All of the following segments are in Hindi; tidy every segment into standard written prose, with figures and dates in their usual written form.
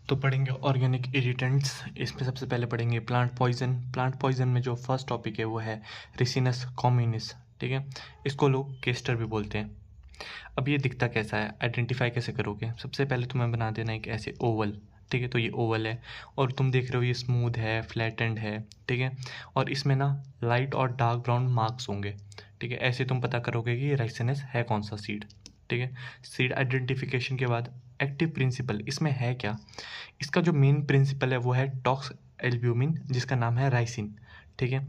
तो पढ़ेंगे ऑर्गेनिक इरिटेंट्स। इसमें सबसे पहले पढ़ेंगे प्लांट पॉइजन। प्लांट पॉइजन में जो फर्स्ट टॉपिक है वो है रिसिनस कॉम्युनिस। ठीक है, इसको लोग केस्टर भी बोलते हैं। अब ये दिखता कैसा है, आइडेंटिफाई कैसे करोगे? सबसे पहले तुम्हें बना देना एक ऐसे ओवल। ठीक है, तो ये ओवल है और तुम देख रहे हो ये स्मूथ है, फ्लैटेंड है। ठीक है, और इसमें ना लाइट और डार्क ब्राउन मार्क्स होंगे। ठीक है, ऐसे तुम पता करोगे कि राइसिनस है कौन सा सीड। ठीक है, सीड आइडेंटिफिकेशन के बाद एक्टिव प्रिंसिपल इसमें है क्या? इसका जो मेन प्रिंसिपल है वो है टॉक्स एल्ब्यूमिन, जिसका नाम है राइसिन। ठीक है,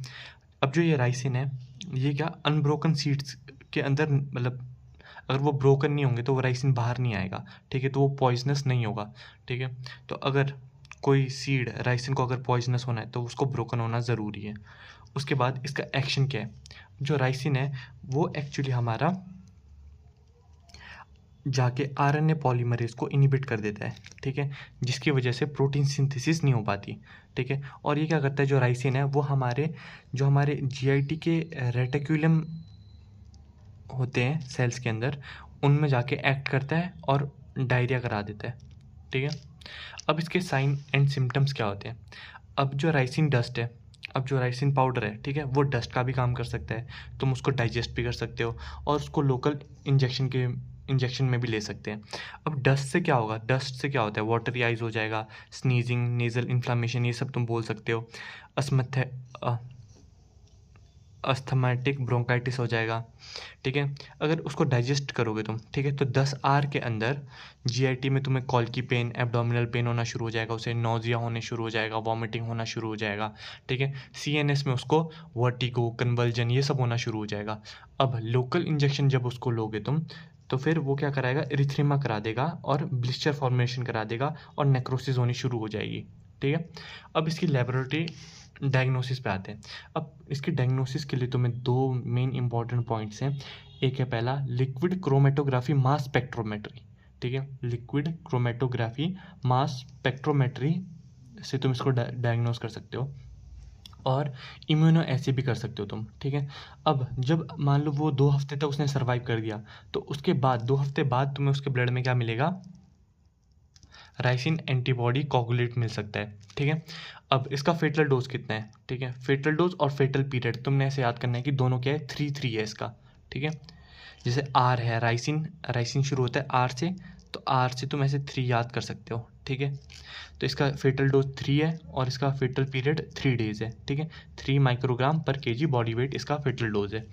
अब जो ये राइसिन है ये क्या अनब्रोकन सीड्स के अंदर, मतलब अगर वो ब्रोकन नहीं होंगे तो वो राइसिन बाहर नहीं आएगा। ठीक है, तो वो पॉइजनस नहीं होगा। ठीक है, तो अगर कोई सीड राइसिन को अगर पॉइजनस होना है तो उसको ब्रोकन होना ज़रूरी है। उसके बाद इसका एक्शन क्या है? जो राइसिन है वो एक्चुअली हमारा जाके आरएनए पॉलीमरेज को इनिबिट कर देता है। ठीक है, जिसकी वजह से प्रोटीन सिंथेसिस नहीं हो पाती। ठीक है, और ये क्या करता है, जो राइसिन है वो हमारे जीआईटी के रेटिक्यूलम होते हैं सेल्स के अंदर, उनमें जाके एक्ट करता है और डायरिया करा देता है। ठीक है, अब इसके साइन एंड सिम्टम्स क्या होते हैं? अब जो राइसिन डस्ट है, अब जो राइसिन पाउडर है, ठीक है, वो डस्ट का भी काम कर सकता है। तुम उसको डाइजेस्ट भी कर सकते हो और उसको लोकल इंजेक्शन में भी ले सकते हैं। अब डस्ट से क्या होगा? डस्ट से क्या होता है? वाटरी आइज हो जाएगा, स्नीजिंग, नेजल इन्फ्लामेशन, ये सब तुम बोल सकते हो। अस्मथ अस्थमेटिक ब्रोंकाइटिस हो जाएगा। ठीक है, अगर उसको डाइजेस्ट करोगे तुम, ठीक है, तो 10 आवर के अंदर जीआईटी में तुम्हें कॉल्की पेन, एब्डोमिनल पेन होना शुरू हो जाएगा, उसे नोजिया होने शुरू हो जाएगा, वॉमिटिंग होना शुरू हो जाएगा। ठीक है, सीएनएस में उसको वर्टिगो, कन्वल्जन, ये सब होना शुरू हो जाएगा। अब लोकल इंजेक्शन जब उसको लोगे तुम, तो फिर वो क्या कराएगा, इरिथ्रेमा करा देगा और ब्लिस्टर फॉर्मेशन करा देगा और नेक्रोसिस होनी शुरू हो जाएगी। ठीक है, अब इसकी लेबोरेटरी डायग्नोसिस पे आते हैं। अब इसकी डायग्नोसिस के लिए तुम्हें दो मेन इंपॉर्टेंट पॉइंट्स हैं। एक है पहला लिक्विड क्रोमेटोग्राफी मास स्पेक्ट्रोमेट्री। ठीक है, लिक्विड क्रोमेटोग्राफी मास स्पेक्ट्रोमेट्री से तुम इसको डायग्नोस कर सकते हो, और इम्यूनो ऐसे भी कर सकते हो तुम। ठीक है, अब जब मान लो वो 2 हफ्ते तक उसने सर्वाइव कर दिया, तो उसके बाद 2 हफ्ते बाद तुम्हें उसके ब्लड में क्या मिलेगा? राइसिन एंटीबॉडी कोगुलेट मिल सकता है। ठीक है, अब इसका फेटल डोज कितना है? ठीक है, फेटल डोज और फेटल पीरियड तुमने ऐसे याद करना है कि दोनों क्या है, 3-3 है इसका। ठीक है, जैसे आर है, राइसिन राइसिन शुरू होता है आर से, तो आर से तुम ऐसे 3 याद कर सकते हो। ठीक है, तो इसका फेटल डोज 3 है और इसका फेटल पीरियड 3 डेज है। ठीक है, 3 माइक्रोग्राम पर केजी बॉडी वेट इसका फेटल डोज है।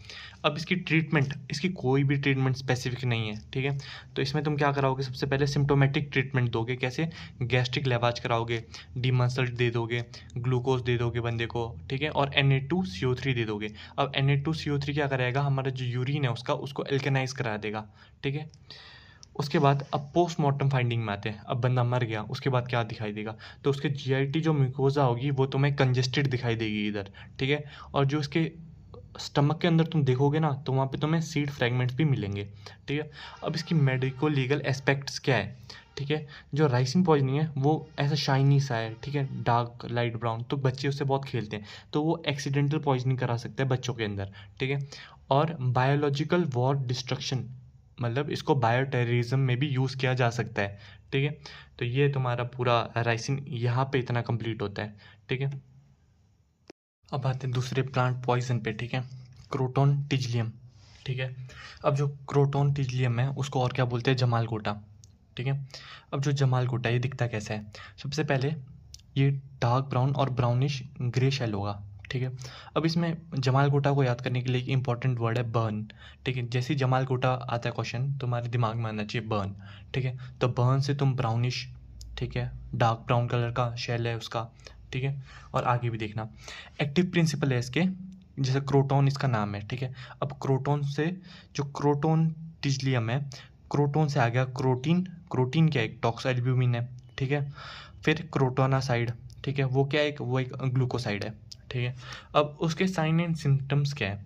अब इसकी ट्रीटमेंट, इसकी कोई भी ट्रीटमेंट स्पेसिफिक नहीं है। ठीक है, तो इसमें तुम क्या कराओगे? सबसे पहले सिम्टोमेटिक ट्रीटमेंट दोगे। कैसे? गैस्ट्रिक लेवाज कराओगे, डीमसल्ट दे दोगे, ग्लूकोज दे दोगे बंदे को। ठीक है, और Na2CO3 दे दोगे। अब Na2CO3 क्या करेगा? हमारा जो यूरिन है उसको एल्केनाइज करा देगा। ठीक है, उसके बाद अब पोस्टमार्टम फाइंडिंग में आते हैं। अब बंदा मर गया, उसके बाद क्या दिखाई देगा? तो उसके जीआईटी जो म्यूकोजा होगी वो तुम्हें कंजेस्टेड दिखाई देगी इधर। ठीक है, और जो उसके स्टमक के अंदर तुम देखोगे ना, तो वहाँ पे तुम्हें सीड फ्रेगमेंट्स भी मिलेंगे। ठीक है, अब इसकी मेडिको लीगल एस्पेक्ट्स क्या है? ठीक है, जो राइसिन पॉइजनिंग है वो ऐसा शाइनी सा है। ठीक है, डार्क लाइट ब्राउन, तो बच्चे उससे बहुत खेलते हैं, तो वो एक्सीडेंटल पॉइजनिंग करा सकता है बच्चों के अंदर। ठीक है, और बायोलॉजिकल वॉर डिस्ट्रक्शन, मतलब इसको बायो टेररिज्म में भी यूज़ किया जा सकता है। ठीक है, तो ये तुम्हारा पूरा राइसिन यहाँ पे इतना कंप्लीट होता है। ठीक है, अब आते हैं दूसरे प्लांट पॉइजन पे। ठीक है, क्रोटोन टिजलियम। ठीक है, अब जो क्रोटोन टिजलियम है उसको और क्या बोलते हैं? जमालगोटा। ठीक है, अब जो जमालगोटा ये दिखता कैसा है? सबसे पहले ये डार्क ब्राउन और ब्राउनिश ग्रे शेल होगा। ठीक है, अब इसमें जमालगोटा को याद करने के लिए एक इंपॉर्टेंट वर्ड है बर्न। ठीक है, जैसे ही जमालगोटा आता है क्वेश्चन, तुम्हारे दिमाग में आना चाहिए बर्न। ठीक है, तो बर्न से तुम ब्राउनिश, ठीक है, डार्क ब्राउन कलर का शेल है उसका। ठीक है, और आगे भी देखना एक्टिव प्रिंसिपल है इसके, जैसे क्रोटोन इसका नाम है। ठीक है, अब क्रोटोन से जो क्रोटोन टिजलियम है, क्रोटोन से आ गया क्रोटीन। क्रोटीन क्या है? एक टॉक्स एल्ब्यूमिन है। ठीक है, फिर क्रोटोनासाइड। ठीक है, वो क्या है? वो एक ग्लूकोसाइड है। ठीक है, अब उसके साइन एंड सिम्टम्स क्या है?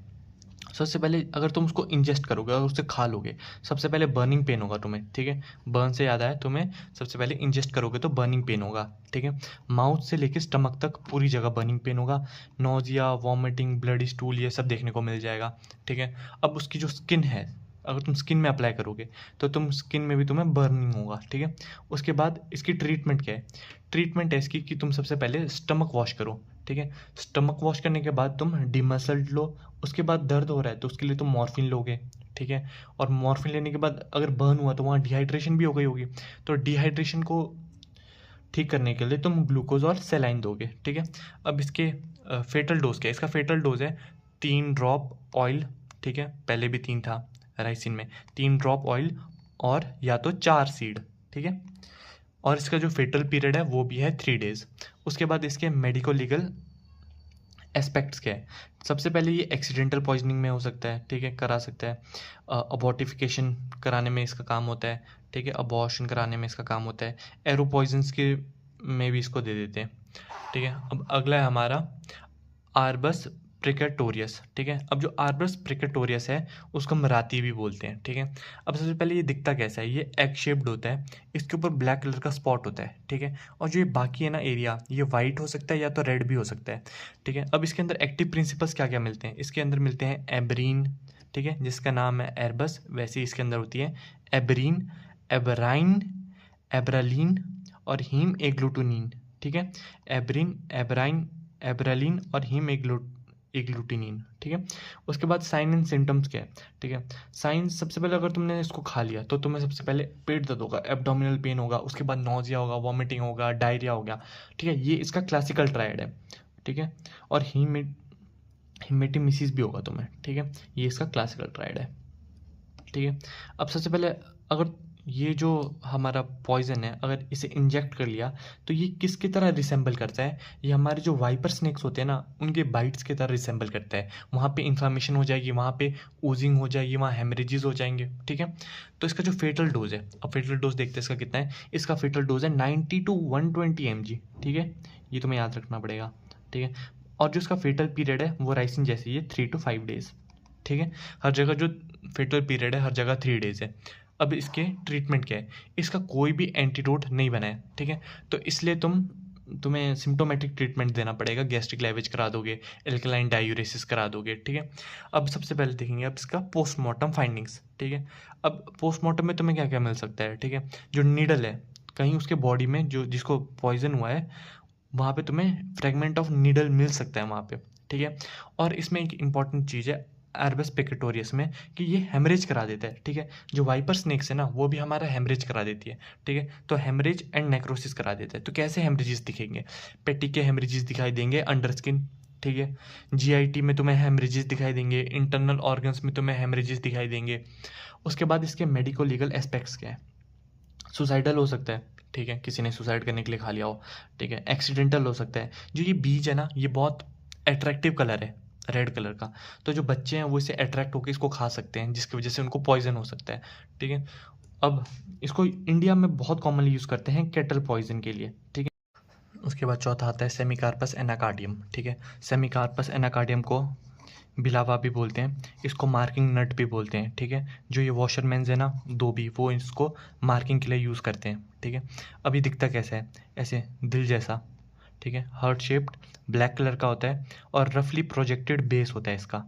सबसे पहले अगर तुम उसको इंजेस्ट करोगे और उससे खा लोगे, सबसे पहले बर्निंग पेन होगा तुम्हें। ठीक है, बर्न से याद आया तुम्हें, सबसे पहले इंजेस्ट करोगे तो बर्निंग पेन होगा। ठीक है, माउथ से लेकर स्टमक तक पूरी जगह बर्निंग पेन होगा। नोजिया, वॉमिटिंग, ब्लडी स्टूल, ये सब देखने को मिल जाएगा। ठीक है, अब उसकी जो स्किन है, अगर तुम स्किन में अप्लाई करोगे तो तुम स्किन में भी तुम्हें बर्निंग होगा, ठीक है। उसके बाद इसकी ट्रीटमेंट क्या है? ट्रीटमेंट है इसकी कि तुम सबसे पहले स्टमक वॉश करो, ठीक है। स्टमक वॉश करने के बाद तुम डिमसल्ट लो। उसके बाद दर्द हो रहा है तो उसके लिए तुम मॉर्फिन लोगे, ठीक है। और मॉर्फिन लेने के बाद अगर बर्न हुआ तो वहाँ डिहाइड्रेशन भी हो गई होगी, तो डिहाइड्रेशन को ठीक करने के लिए तुम ग्लूकोज और सेलाइन दोगे, ठीक है। अब इसके फेटल डोज क्या है? इसका फेटल डोज है 3 ड्रॉप ऑयल, ठीक है। पहले भी 3 था राइसिन में, 3 ड्रॉप ऑयल और या तो 4 सीड, ठीक है। और इसका जो फेटल पीरियड है वो भी है 3 डेज। उसके बाद इसके मेडिको लीगल एस्पेक्ट्स क्या है? सबसे पहले ये एक्सीडेंटल पॉइजनिंग में हो सकता है, ठीक है, करा सकता है। अबॉर्टिफिकेशन कराने में इसका काम होता है, ठीक है। अबॉर्शन कराने में इसका काम होता है। एरो पॉइजन्स के में भी इसको दे देते हैं, ठीक है। अब अगला है हमारा आर्बस प्रिकेटोरियस, ठीक है। अब जो आर्बस प्रिकेटोरियस है उसको मराती भी बोलते हैं, ठीक है। अब सबसे पहले ये दिखता कैसा है? ये एग शेप्ड होता है, इसके ऊपर ब्लैक कलर का स्पॉट होता है, ठीक है। और जो ये बाकी है ना एरिया, ये वाइट हो सकता है या तो रेड भी हो सकता है, ठीक है। अब इसके अंदर एक्टिव प्रिंसिपल्स क्या क्या मिलते हैं? इसके अंदर मिलते हैं एब्रीन, ठीक है, जिसका नाम है एरबस, वैसे ही इसके अंदर होती है एब्रीन, एब्राइन, एब्रालीन और हीम एग्लूटिनिन, ठीक है। एब्रीन, एब्राइन, एब्रालीन और हीम एग्लूटिनिन, ठीक है। उसके बाद साइन एंड सिम्टम्स क्या है? ठीक है, साइंस सबसे पहले अगर तुमने इसको खा लिया तो तुम्हें सबसे पहले पेट दर्द होगा, एब्डोमिनल पेन होगा, उसके बाद नोजिया होगा, वॉमिटिंग होगा, डायरिया हो गया, ठीक है। ये इसका क्लासिकल ट्रायड है, ठीक है। और हिमेटिमिसिस भी होगा तुम्हें, ठीक है। ये इसका क्लासिकल ट्रायड है, ठीक है। अब सबसे पहले अगर ये जो हमारा पॉइजन है अगर इसे इंजेक्ट कर लिया तो ये किसकी तरह रिसेंबल करता है? ये हमारे जो वाइपर स्नेक्स होते हैं ना उनके बाइट्स की तरह रिसेंबल करता है। वहाँ पे इन्फ्लामेशन हो जाएगी, वहाँ पे ओजिंग हो जाएगी, वहाँ हेमरेजेस हो जाएंगे, ठीक है। तो इसका जो फेटल डोज है, अब फेटल डोज देखते हैं इसका कितना है। इसका फेटल डोज है 90 to 120 mg, ठीक है। ये तुम्हें याद रखना पड़ेगा, ठीक है। और जो इसका फेटल पीरियड है वो राइसिन जैसे ही है 3 to 5 days, ठीक है। हर जगह जो फेटल पीरियड है हर जगह 3 days है। अब इसके ट्रीटमेंट क्या है? इसका कोई भी एंटीडोट नहीं बना है, ठीक है। तो इसलिए तुम्हें सिम्टोमेटिक ट्रीटमेंट देना पड़ेगा। गैस्ट्रिक लैवेज करा दोगे, एल्कलाइन डायूरेसिस करा दोगे, ठीक है। अब सबसे पहले देखेंगे अब इसका पोस्टमार्टम फाइंडिंग्स, ठीक है। अब पोस्टमार्टम में तुम्हें क्या क्या मिल सकता है, ठीक है। जो नीडल है कहीं उसके बॉडी में जो जिसको पॉइजन हुआ है वहाँ पे तुम्हें फ्रेगमेंट ऑफ नीडल मिल सकता है वहाँ पे, ठीक है। और इसमें एक इंपॉर्टेंट चीज़ है एरबस पेकेटोरियस में कि ये हेमरेज करा देता है, ठीक है। जो वाइपर स्नेक्स है ना वो भी हमारा हेमरेज करा देती है, ठीक है। तो हेमरेज एंड नेक्रोसिस करा देता है। तो कैसे हेमरेजेस दिखेंगे? पेटी के हेमरेजेस दिखाई देंगे अंडर स्किन, ठीक है। जीआईटी में तुम्हें हेमरेजेस दिखाई देंगे, इंटरनल ऑर्गन्स में तुम्हें हेमरेजेस दिखाई देंगे। उसके बाद इसके मेडिको लीगल एस्पेक्ट्स क्या है? सुसाइडल हो सकता है, ठीक है, किसी ने सुसाइड करने के लिए खा लिया हो, ठीक है। एक्सीडेंटल हो सकता है। जो ये बीज है ना ये बहुत अट्रैक्टिव कलर है, रेड कलर का, तो जो बच्चे हैं वो इससे अट्रैक्ट होकर इसको खा सकते हैं जिसकी वजह से उनको पॉइजन हो सकता है, ठीक है। अब इसको इंडिया में बहुत कॉमनली यूज़ करते हैं कैटल पॉइजन के लिए, ठीक है। उसके बाद चौथा आता है सेमिकार्पस एनाकार्डियम, ठीक है। सेमिकार्पस एनाकार्डियम को बिलावा भी बोलते हैं, इसको मार्किंग नट भी बोलते हैं, ठीक है। जो ये वॉशरमैन्स है ना दो भी वो इसको मार्किंग के लिए यूज़ करते हैं, ठीक है। अभी दिखता कैसा है? ऐसे दिल जैसा, ठीक है, हार्ट शेप्ड, ब्लैक कलर का होता है और रफली प्रोजेक्टेड बेस होता है इसका।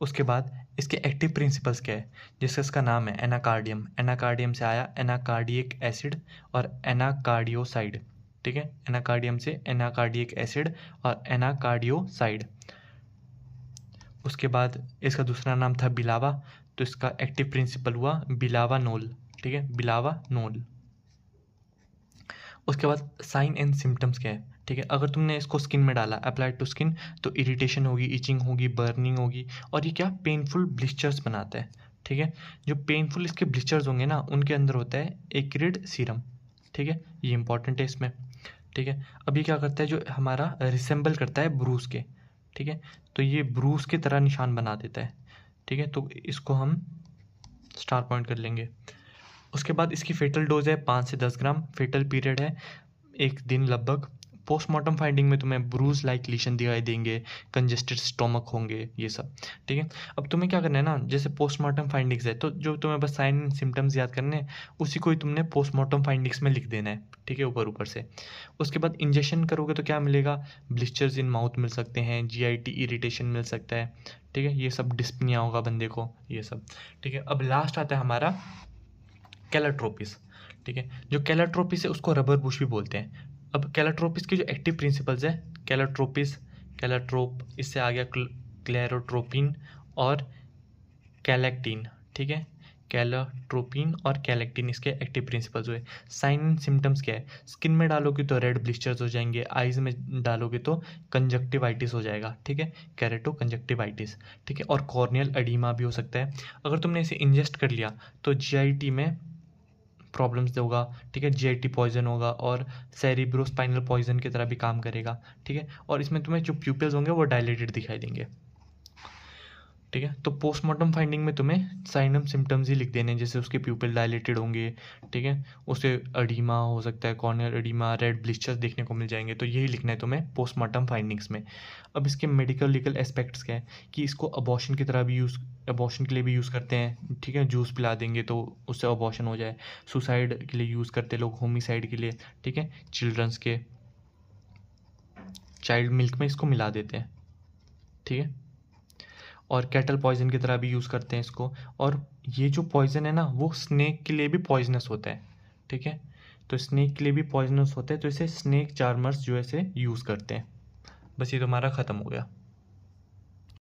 उसके बाद इसके एक्टिव प्रिंसिपल्स क्या है? जिसका इसका नाम है एनाकार्डियम, एनाकार्डियम से आया एनाकार्डियक एसिड और एनाकार्डियोसाइड, ठीक है। एनाकार्डियम से एनाकार्डियक एसिड और एनाकार्डियोसाइड। उसके बाद इसका दूसरा नाम था बिलावा, तो इसका एक्टिव प्रिंसिपल हुआ बिलावानोल, ठीक है, बिलावानोल। उसके बाद साइन एंड सिम्टम्स क्या है? ठीक है, अगर तुमने इसको स्किन में डाला अप्लाइड टू स्किन तो इरिटेशन होगी, इचिंग होगी, बर्निंग होगी और ये क्या पेनफुल ब्लिस्टर्स बनाता है, ठीक है। जो पेनफुल इसके ब्लिस्टर्स होंगे ना उनके अंदर होता है एक्रिड सीरम, ठीक है, ये इंपॉर्टेंट है इसमें, ठीक है। अब ये क्या करता है? जो हमारा रिसेंबल करता है ब्रूस के, ठीक है, तो ये ब्रूस की तरह निशान बना देता है, ठीक है। तो इसको हम स्टार पॉइंट कर लेंगे। उसके बाद इसकी फेटल डोज है 5 से 10 ग्राम, फेटल पीरियड है 1 दिन लगभग, पोस्टमार्टम फाइंडिंग में तुम्हें ब्रूज लाइक लीशन दिखाई देंगे, कंजेस्टेड स्टोमक होंगे, ये सब। ठीक है, अब तुम्हें क्या करना है ना, जैसे पोस्टमार्टम फाइंडिंग्स है तो जो तुम्हें बस साइन एंड सिम्टम्स याद करने हैं उसी को ही तुमने पोस्टमार्टम फाइंडिंग्स में लिख देना है। ठीक है, ऊपर ऊपर से। उसके बाद इंजेक्शन करोगे तो क्या मिलेगा, ब्लिस्टर्स इन माउथ मिल सकते हैं, GIT इरिटेशन मिल सकता है। ठीक है, ये सब डिस्पनिया होगा बंदे को, ये सब। ठीक है, अब लास्ट आता है हमारा कैलाट्रोपिस। ठीक है, जो कैलाट्रोपिस है उसको रबर बुश भी बोलते हैं। अब कैलाट्रोपिस के जो एक्टिव प्रिंसिपल्स है, कैलाट्रोपिस, कैलाट्रोप, इससे आ गया क्लेरोट्रोपिन और कैलेक्टिन। ठीक है, कैलाट्रोपिन और कैलेक्टिन इसके एक्टिव प्रिंसिपल्स हुए। साइन एंड सिम्टम्स क्या है, स्किन में डालोगे तो रेड ब्लिस्टर्स हो जाएंगे, आइज में डालोगे तो कंजक्टिवाइटिस हो जाएगा। ठीक है, कैरेटो कंजक्टिवाइटिस। ठीक है, और कॉर्नियल एडिमा भी हो सकता है। अगर तुमने इसे इंजेस्ट कर लिया तो GIT में प्रॉब्लम्स होगा। ठीक है, GIT पॉइजन होगा और सेरिब्रोस्पाइनल पॉइजन की तरह भी काम करेगा। ठीक है, और इसमें तुम्हें जो प्यूपिल्स होंगे वो डायलेटेड दिखाई देंगे। ठीक है, तो पोस्टमार्टम फाइंडिंग में तुम्हें साइन एंड सिम्टम्स ही लिख देने हैं, जैसे उसके प्यूपिल डायलेटेड होंगे। ठीक है, उसे एडिमा हो सकता है, कॉर्नियल एडिमा, रेड ब्लिस्टर्स देखने को मिल जाएंगे। तो यही लिखना है तुम्हें पोस्टमार्टम फाइंडिंग्स में। अब इसके मेडिकल लीगल एस्पेक्ट्स क्या है कि इसको अबॉर्शन की तरह भी अबॉर्शन के लिए भी यूज़ करते हैं। ठीक है, जूस पिला देंगे तो उससे अबॉर्शन हो जाए। सुसाइड के लिए यूज़ करते हैं लोग, होमिसाइड के लिए। ठीक है, चिल्ड्रंस के चाइल्ड मिल्क में इसको मिला देते हैं। ठीक है, और कैटल पॉइजन की तरह भी यूज़ करते हैं इसको। और ये जो पॉइजन है ना वो स्नेक के लिए भी पॉइजनस होता है। ठीक है, तो स्नेक के लिए भी पॉइजनस होता है, तो इसे स्नेक चार्मर्स जो है इसे यूज़ करते हैं। बस ये तो हमारा ख़त्म हो गया।